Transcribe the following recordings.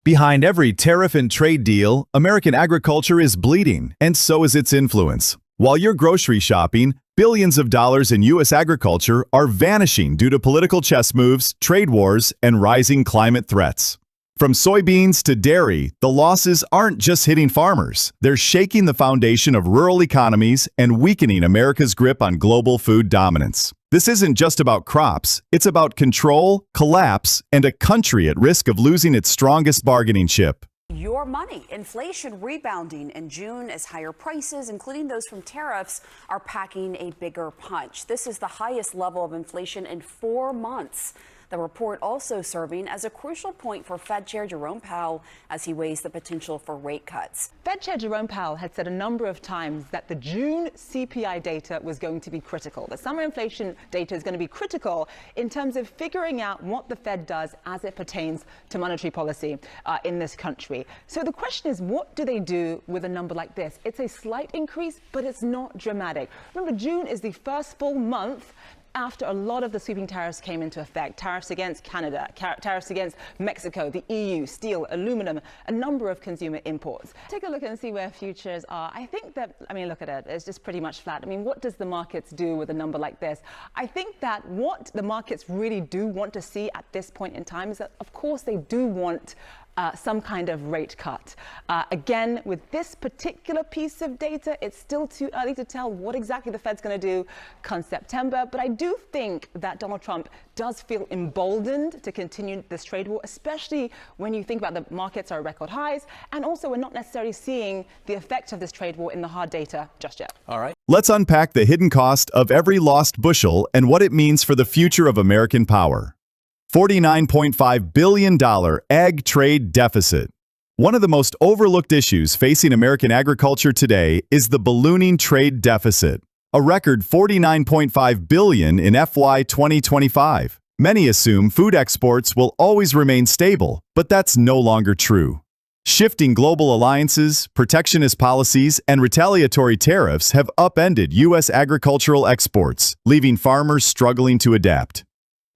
Behind every tariff and trade deal, American agriculture is bleeding, and so is its influence. While you're grocery shopping, billions of dollars in U.S. agriculture are vanishing due to political chess moves, trade wars, and rising climate threats. From soybeans to dairy, the losses aren't just hitting farmers. They're shaking the foundation of rural economies and weakening America's grip on global food dominance. This isn't just about crops. It's about control, collapse, and a country at risk of losing its strongest bargaining chip. Your money. Inflation rebounding in June as higher prices, including those from tariffs, are packing a bigger punch. This is the highest level of inflation in 4 months. The report also serving as a crucial point for Fed Chair Jerome Powell as he weighs the potential for rate cuts. Fed Chair Jerome Powell had said a number of times that the June CPI data was going to be critical. The summer inflation data is going to be critical in terms of figuring out what the Fed does as it pertains to monetary policy in this country. So the question is, what do they do with a number like this? It's a slight increase, but it's not dramatic. Remember, June is the first full month after a lot of the sweeping tariffs came into effect. Tariffs against Canada, tariffs against Mexico, the EU, steel, aluminum, a number of consumer imports. Take a look and see where futures are. I think that, look at it, it's just pretty much flat. What does the markets do with a number like this? I think that what the markets really do want to see at this point in time is that, of course, they do want some kind of rate cut. Again, with this particular piece of data, it's still too early to tell what exactly the Fed's going to do come September. But I do think that Donald Trump does feel emboldened to continue this trade war, especially when you think about the markets are at record highs. And also, we're not necessarily seeing the effect of this trade war in the hard data just yet. All right. Let's unpack the hidden cost of every lost bushel and what it means for the future of American power. $49.5 billion ag trade deficit. One of the most overlooked issues facing American agriculture today is the ballooning trade deficit, a record $49.5 billion in FY 2025. Many assume food exports will always remain stable, but that's no longer true. Shifting global alliances, protectionist policies, and retaliatory tariffs have upended U.S. agricultural exports, leaving farmers struggling to adapt.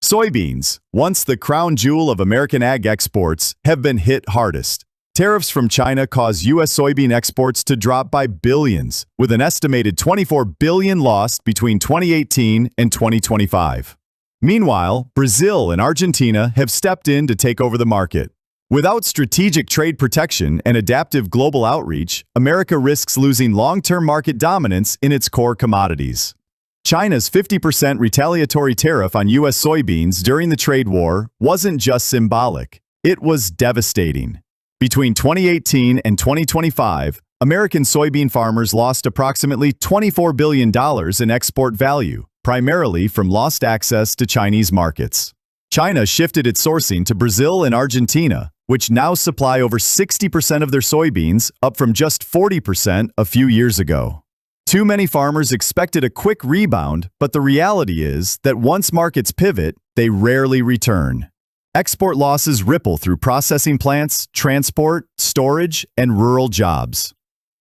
Soybeans, once the crown jewel of American ag exports, have been hit hardest. Tariffs from China cause U.S. soybean exports to drop by billions, with an estimated $24 billion lost between 2018 and 2025. Meanwhile, Brazil and Argentina have stepped in to take over the market. Without strategic trade protection and adaptive global outreach, America risks losing long-term market dominance in its core commodities. China's 50% retaliatory tariff on U.S. soybeans during the trade war wasn't just symbolic. It was devastating. Between 2018 and 2025, American soybean farmers lost approximately $24 billion in export value, primarily from lost access to Chinese markets. China shifted its sourcing to Brazil and Argentina, which now supply over 60% of their soybeans, up from just 40% a few years ago. Too many farmers expected a quick rebound, but the reality is that once markets pivot, they rarely return. Export losses ripple through processing plants, transport, storage, and rural jobs.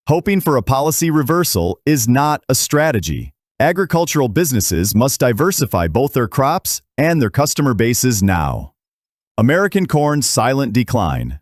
Hoping for a policy reversal is not a strategy. Agricultural businesses must diversify both their crops and their customer bases now. American corn's silent decline.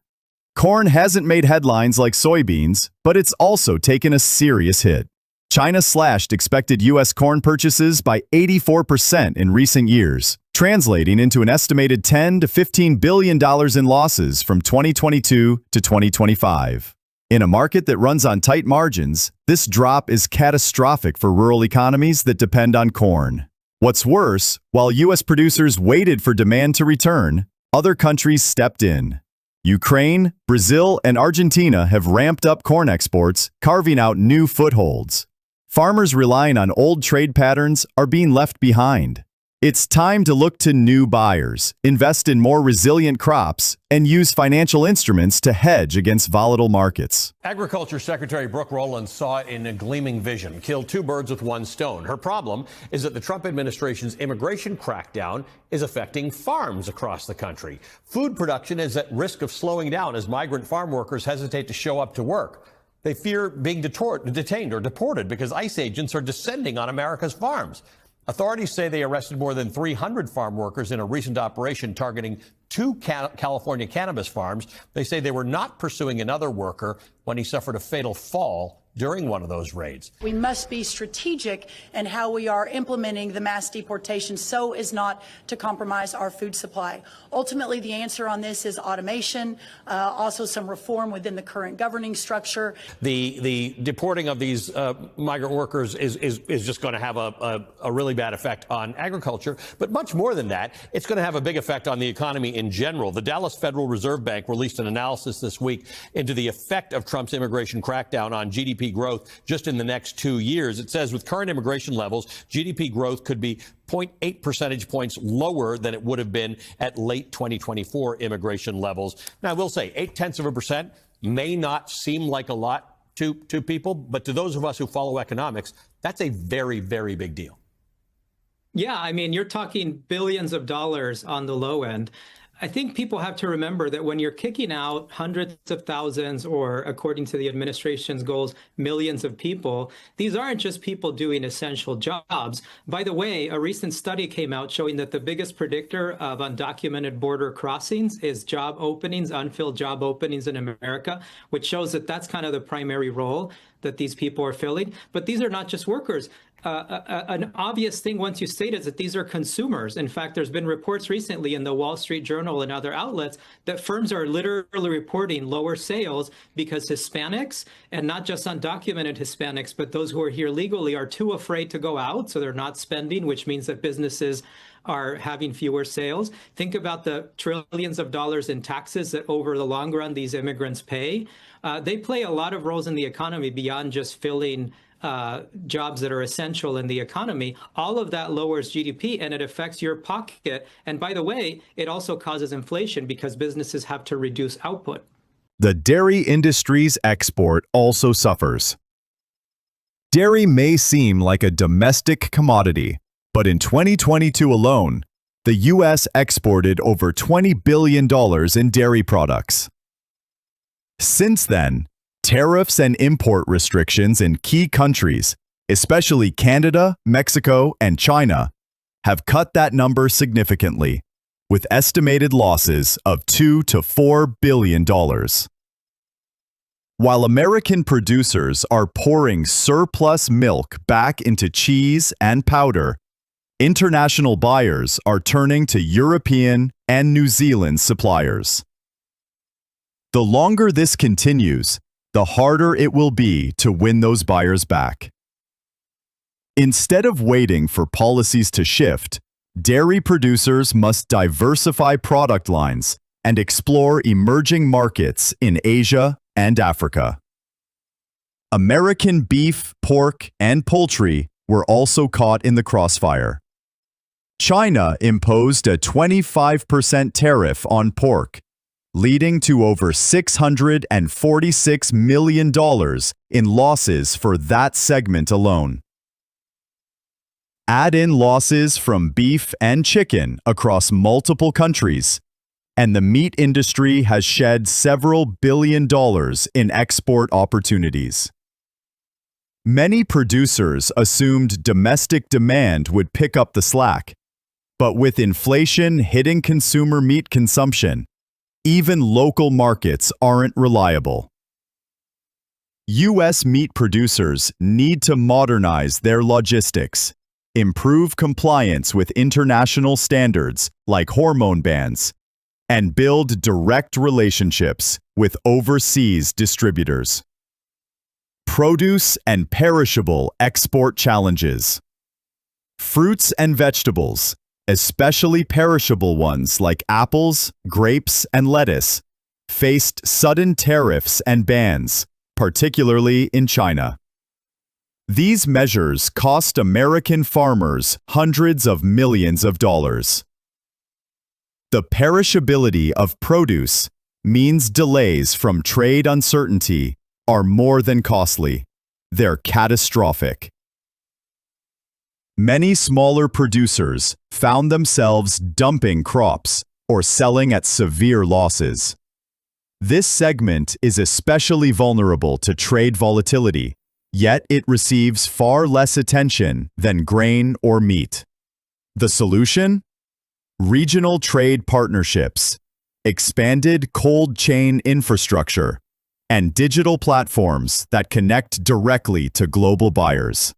Corn hasn't made headlines like soybeans, but it's also taken a serious hit. China slashed expected U.S. corn purchases by 84% in recent years, translating into an estimated $10 to $15 billion in losses from 2022 to 2025. In a market that runs on tight margins, this drop is catastrophic for rural economies that depend on corn. What's worse, while U.S. producers waited for demand to return, other countries stepped in. Ukraine, Brazil, and Argentina have ramped up corn exports, carving out new footholds. Farmers relying on old trade patterns are being left behind. It's time to look to new buyers, invest in more resilient crops, and use financial instruments to hedge against volatile markets. Agriculture Secretary Brooke Rowland saw it in a gleaming vision, kill two birds with one stone. Her problem is that the Trump administration's immigration crackdown is affecting farms across the country. Food production is at risk of slowing down as migrant farm workers hesitate to show up to work. They fear being detained or deported because ICE agents are descending on America's farms. Authorities say they arrested more than 300 farm workers in a recent operation targeting two California cannabis farms. They say they were not pursuing another worker when he suffered a fatal fall during one of those raids. We must be strategic in how we are implementing the mass deportation so as not to compromise our food supply. Ultimately, the answer on this is automation, also some reform within the current governing structure. The deporting of these migrant workers is just going to have a really bad effect on agriculture. But much more than that, it's going to have a big effect on the economy in general. The Dallas Federal Reserve Bank released an analysis this week into the effect of Trump's immigration crackdown on GDP growth just in the next 2 years. It says with current immigration levels, GDP growth could be 0.8 percentage points lower than it would have been at late 2024 immigration levels. Now, I will say 0.8% may not seem like a lot to people, but to those of us who follow economics, that's a very, very big deal. Yeah, I mean, you're talking billions of dollars on the low end. I think people have to remember that when you're kicking out hundreds of thousands, or according to the administration's goals, millions of people, these aren't just people doing essential jobs. By the way, a recent study came out showing that the biggest predictor of undocumented border crossings is job openings, unfilled job openings in America, which shows that that's kind of the primary role that these people are filling. But these are not just workers. An obvious thing once you state is that these are consumers. In fact, there's been reports recently in the Wall Street Journal and other outlets that firms are literally reporting lower sales because Hispanics, and not just undocumented Hispanics, but those who are here legally, are too afraid to go out, so they're not spending, which means that businesses are having fewer sales. Think about the trillions of dollars in taxes that over the long run these immigrants pay. They play a lot of roles in the economy beyond just filling jobs that are essential in the economy. All of that lowers GDP and it affects your pocket. And by the way, it also causes inflation because businesses have to reduce output. The dairy industry's export also suffers. Dairy may seem like a domestic commodity, but in 2022 alone, the U.S. exported over $20 billion in dairy products. Since then, tariffs and import restrictions in key countries, especially Canada, Mexico, and China, have cut that number significantly, with estimated losses of $2 to $4 billion. While American producers are pouring surplus milk back into cheese and powder, international buyers are turning to European and New Zealand suppliers. The longer this continues, the harder it will be to win those buyers back. Instead of waiting for policies to shift, dairy producers must diversify product lines and explore emerging markets in Asia and Africa. American beef, pork, and poultry were also caught in the crossfire. China imposed a 25% tariff on pork, leading to over $646 million in losses for that segment alone. Add in losses from beef and chicken across multiple countries, and the meat industry has shed several $billion in export opportunities. Many producers assumed domestic demand would pick up the slack, but with inflation hitting consumer meat consumption, even local markets aren't reliable. U.S. meat producers need to modernize their logistics, improve compliance with international standards like hormone bans, and build direct relationships with overseas distributors. Produce and perishable export challenges. Fruits and vegetables, especially perishable ones like apples, grapes, and lettuce, faced sudden tariffs and bans, particularly in China. These measures cost American farmers hundreds of millions of dollars. The perishability of produce means delays from trade uncertainty are more than costly. They're catastrophic. Many smaller producers found themselves dumping crops or selling at severe losses. This segment is especially vulnerable to trade volatility, yet it receives far less attention than grain or meat. The solution? Regional trade partnerships, expanded cold chain infrastructure, and digital platforms that connect directly to global buyers.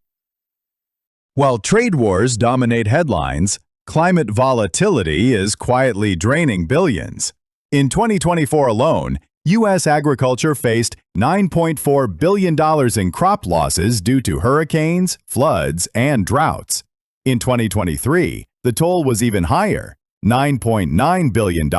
While trade wars dominate headlines, climate volatility is quietly draining billions. In 2024 alone, U.S. agriculture faced $9.4 billion in crop losses due to hurricanes, floods, and droughts. In 2023, the toll was even higher, $9.9 billion.